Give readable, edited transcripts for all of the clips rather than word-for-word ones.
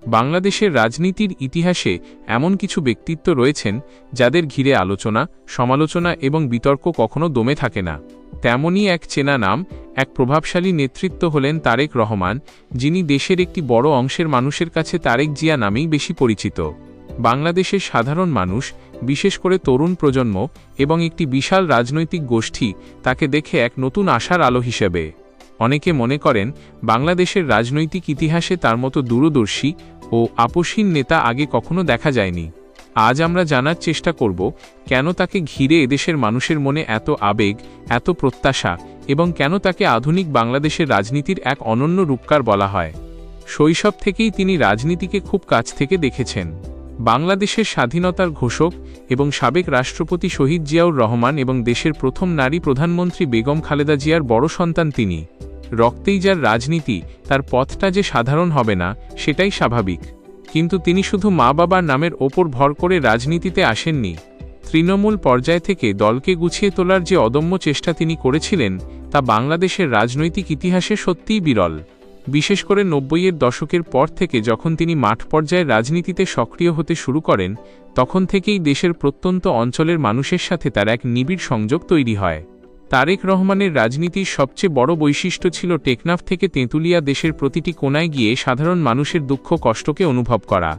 বাংলাদেশের রাজনীতির ইতিহাসে এমন কিছু ব্যক্তিত্ব রয়েছেন যাদের ঘিরে আলোচনা, সমালোচনা এবং বিতর্ক কখনো দমে থাকে না। তেমনই এক চেনা নাম, এক প্রভাবশালী নেতৃত্ব হলেন তারেক রহমান, যিনি দেশের একটি বড় অংশের মানুষের কাছে তারেক জিয়া নামেই বেশি পরিচিত। বাংলাদেশের সাধারণ মানুষ, বিশেষ করে তরুণ প্রজন্ম এবং একটি বিশাল রাজনৈতিক গোষ্ঠী তাকে দেখে এক নতুন আশার আলো হিসেবে। অনেকে মনে করেন বাংলাদেশের রাজনৈতিক ইতিহাসে তার মতো দূরদর্শী ও আপোষহীন নেতা আগে কখনো দেখা যায়নি। আজ আমরা জানার চেষ্টা করব কেন তাকে ঘিরে এদেশের মানুষের মনে এত আবেগ, এত প্রত্যাশা এবং কেন তাকে আধুনিক বাংলাদেশের রাজনীতির এক অনন্য রূপকার বলা হয়। শৈশব থেকেই তিনি রাজনীতিকে খুব কাছ থেকে দেখেছেন। বাংলাদেশের স্বাধীনতার ঘোষক এবং সাবেক রাষ্ট্রপতি শহীদ জিয়াউর রহমান এবং দেশের প্রথম নারী প্রধানমন্ত্রী বেগম খালেদা জিয়ার বড় সন্তান তিনি। রক্তেই যার রাজনীতি, তার পথটা যে সাধারণ হবে না সেটাই স্বাভাবিক। কিন্তু তিনি শুধু মা বাবার নামের ওপর ভর করে রাজনীতিতে আসেননি। তৃণমূল পর্যায় থেকে দলকে গুছিয়ে তোলার যে অদম্য চেষ্টা তিনি করেছিলেন তা বাংলাদেশের রাজনৈতিক ইতিহাসে সত্যিই বিরল। বিশেষ করে ৯০-এর দশকের পর থেকে যখন তিনি মাঠ পর্যায়ে রাজনীতিতে সক্রিয় হতে শুরু করেন, তখন থেকেই দেশের প্রত্যন্ত অঞ্চলের মানুষের সাথে তার এক নিবিড় সংযোগ তৈরি হয়। তারেক রহমানের রাজনীতির সবচেয়ে বড় বৈশিষ্ট্য ছিল টেকনাফ থেকে তেঁতুলিয়া দেশের প্রতিটি কোণায় গিয়ে সাধারণ মানুষের দুঃখ কষ্টকে অনুভব করা।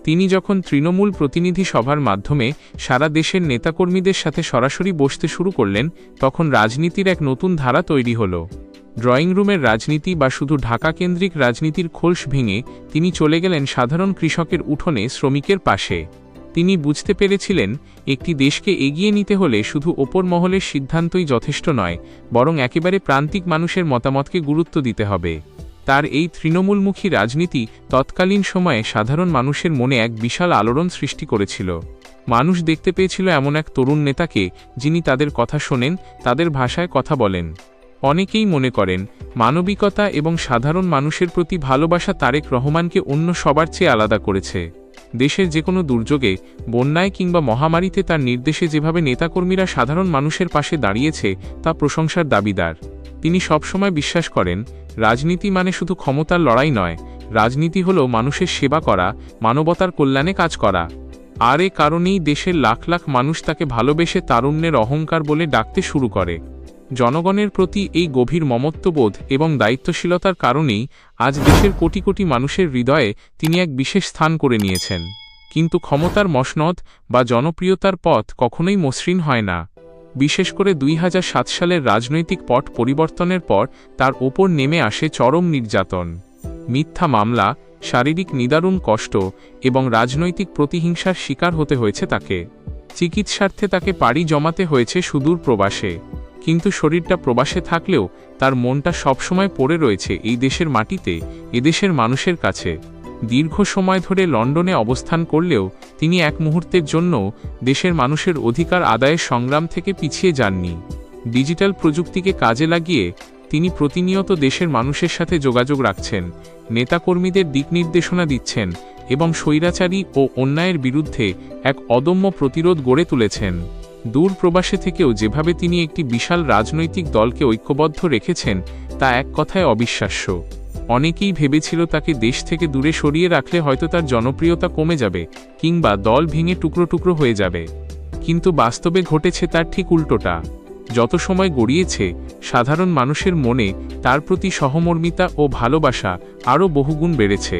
তিনি যখন তৃণমূল প্রতিনিধি সভার মাধ্যমে সারা দেশের নেতাকর্মীদের সাথে সরাসরি বসতে শুরু করলেন, তখন রাজনীতির এক নতুন ধারা তৈরি হল। ড্রয়িং রুমের রাজনীতি বা শুধু ঢাকা কেন্দ্রিক রাজনীতির খোলস ভেঙে তিনি চলে গেলেন সাধারণ কৃষকের উঠোনে, শ্রমিকের পাশে। তিনি বুঝতে পেরেছিলেন একটি দেশকে এগিয়ে নিতে হলে শুধু ওপর মহলের সিদ্ধান্তই যথেষ্ট নয়, বরং একেবারে প্রান্তিক মানুষের মতামতকে গুরুত্ব দিতে হবে। তার এই তৃণমূলমুখী রাজনীতি তৎকালীন সময়ে সাধারণ মানুষের মনে এক বিশাল আলোড়ন সৃষ্টি করেছিল। মানুষ দেখতে পেয়েছিল এমন এক তরুণ নেতাকে যিনি তাদের কথা শোনেন, তাদের ভাষায় কথা বলেন। অনেকেই মনে করেন মানবিকতা এবং সাধারণ মানুষের প্রতি ভালোবাসা তারেক রহমানকে অন্য সবার চেয়ে আলাদা করেছে। দেশের যে কোনো দুর্যোগে, বন্যায় কিংবা মহামারীতে তার নির্দেশে যেভাবে নেতাকর্মীরা সাধারণ মানুষের পাশে দাঁড়িয়েছে তা প্রশংসার দাবিদার। তিনি সবসময় বিশ্বাস করেন রাজনীতি মানে শুধু ক্ষমতার লড়াই নয়, রাজনীতি হলো মানুষের সেবা করা, মানবতার কল্যাণে কাজ করা। আর এ কারণেই দেশের লাখ লাখ মানুষ তাকে ভালোবেসে তারুণ্যের অহংকার বলে ডাকতে শুরু করে। জনগণের প্রতি এই গভীর মমত্ববোধ এবং দায়িত্বশীলতার কারণেই আজ দেশের কোটি কোটি মানুষের হৃদয়ে তিনি এক বিশেষ স্থান করে নিয়েছেন। কিন্তু ক্ষমতার মসনদ বা জনপ্রিয়তার পথ কখনোই মসৃণ হয় না। বিশেষ করে ২০০৭ সালের রাজনৈতিক পট পরিবর্তনের পর তার ওপর নেমে আসে চরম নির্যাতন, মিথ্যা মামলা, শারীরিক নিদারুণ কষ্ট এবং রাজনৈতিক প্রতিহিংসার শিকার হতে হয়েছে তাকে। চিকিৎসার্থে তাকে পাড়ি জমাতে হয়েছে সুদূর প্রবাসে। কিন্তু শরীরটা প্রবাসে থাকলেও তার মনটা সবসময় পড়ে রয়েছে এই দেশের মাটিতে, এদেশের মানুষের কাছে। দীর্ঘ সময় ধরে লন্ডনে অবস্থান করলেও তিনি এক মুহূর্তের জন্য দেশের মানুষের অধিকার আদায়ের সংগ্রাম থেকে পিছিয়ে যাননি। ডিজিটাল প্রযুক্তিকে কাজে লাগিয়ে তিনি প্রতিনিয়ত দেশের মানুষের সাথে যোগাযোগ রাখছেন, নেতাকর্মীদের দিক নির্দেশনা দিচ্ছেন এবং স্বৈরাচারী ও অন্যায়ের বিরুদ্ধে এক অদম্য প্রতিরোধ গড়ে তুলেছেন। দূর প্রবাসে থেকেও যেভাবে তিনি একটি বিশাল রাজনৈতিক দলকে ঐক্যবদ্ধ রেখেছেন তা এক কথায় অবিশ্বাস্য। অনেকেই ভেবেছিল তাকে দেশ থেকে দূরে সরিয়ে রাখলে হয়তো তার জনপ্রিয়তা কমে যাবে কিংবা দল ভেঙে টুকরো টুকরো হয়ে যাবে। কিন্তু বাস্তবে ঘটেছে তার ঠিক উল্টোটা। যত সময় গড়িয়েছে, সাধারণ মানুষের মনে তার প্রতি সহমর্মিতা ও ভালোবাসা আরও বহুগুণ বেড়েছে।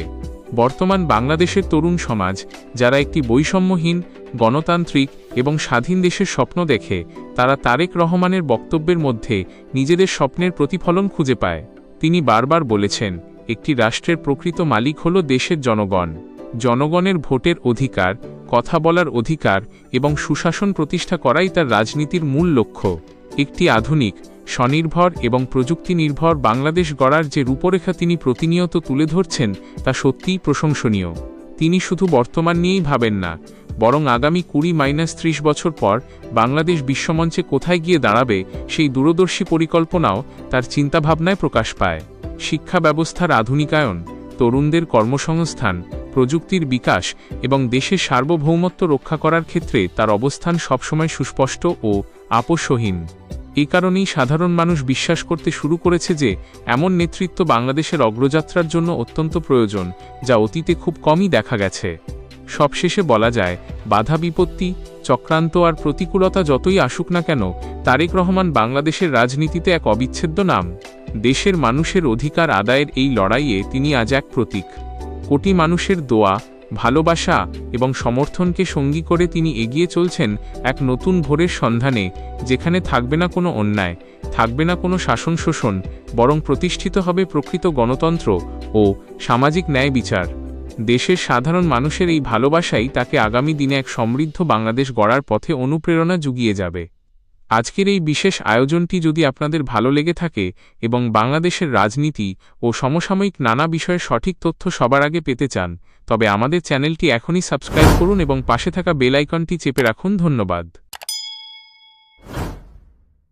বর্তমান বাংলাদেশের তরুণ সমাজ, যারা একটি বৈষম্যহীন, গণতান্ত্রিক এবং স্বাধীন দেশের স্বপ্ন দেখে, তারা তারেক রহমানের বক্তব্যের মধ্যে নিজেদের স্বপ্নের প্রতিফলন খুঁজে পায়। তিনি বারবার বলেছেন, একটি রাষ্ট্রের প্রকৃত মালিক হল দেশের জনগণ। জনগণের ভোটের অধিকার, কথা বলার অধিকার এবং সুশাসন প্রতিষ্ঠা করাই তার রাজনীতির মূল লক্ষ্য। একটি আধুনিক, স্বনির্ভর এবং প্রযুক্তি নির্ভর বাংলাদেশ গড়ার যে রূপরেখা তিনি প্রতিনিয়ত তুলে ধরছেন তা সত্যিই প্রশংসনীয়। তিনি শুধু বর্তমান নিয়েই ভাবেন না, বরং আগামী ২০-৩০ বছর পর বাংলাদেশ বিশ্বমঞ্চে কোথায় গিয়ে দাঁড়াবে সেই দূরদর্শী পরিকল্পনাও তার চিন্তাভাবনায় প্রকাশ পায়। শিক্ষা ব্যবস্থার আধুনিকায়ন, তরুণদের কর্মসংস্থান, প্রযুক্তির বিকাশ এবং দেশের সার্বভৌমত্ব রক্ষা করার ক্ষেত্রে তার অবস্থান সবসময় সুস্পষ্ট ও আপোষহীন। এই কারণেই সাধারণ মানুষ বিশ্বাস করতে শুরু করেছে যে এমন নেতৃত্ব বাংলাদেশের অগ্রযাত্রার জন্য অত্যন্ত প্রয়োজন, যা অতীতে খুব কমই দেখা গেছে। সবশেষে বলা যায়, বাধা বিপত্তি, চক্রান্ত আর প্রতিকূলতা যতই আসুক না কেন, তারেক রহমান বাংলাদেশের রাজনীতিতে এক অবিচ্ছেদ্য নাম। দেশের মানুষের অধিকার আদায়ের এই লড়াইয়ে তিনি আজ এক প্রতীক। কোটি মানুষের দোয়া, ভালোবাসা এবং সমর্থনকে সঙ্গী করে তিনি এগিয়ে চলছেন এক নতুন ভোরের সন্ধানে, যেখানে থাকবে না কোনো অন্যায়, থাকবে না কোনো শাসন শোষণ, বরং প্রতিষ্ঠিত হবে প্রকৃত গণতন্ত্র ও সামাজিক ন্যায় বিচার। দেশের সাধারণ মানুষের এই ভালোবাসাই তাকে আগামী দিনে এক সমৃদ্ধ বাংলাদেশ গড়ার পথে অনুপ্রেরণা জুগিয়ে যাবে। আজকের এই বিশেষ আয়োজনটি যদি আপনাদের ভালো লেগে থাকে এবং বাংলাদেশের রাজনীতি ও সমসাময়িক নানা বিষয়ের সঠিক তথ্য সবার আগে পেতে চান, তবে আমাদের চ্যানেলটি এখনই সাবস্ক্রাইব করুন এবং পাশে থাকা বেল আইকনটি চেপে রাখুন। ধন্যবাদ।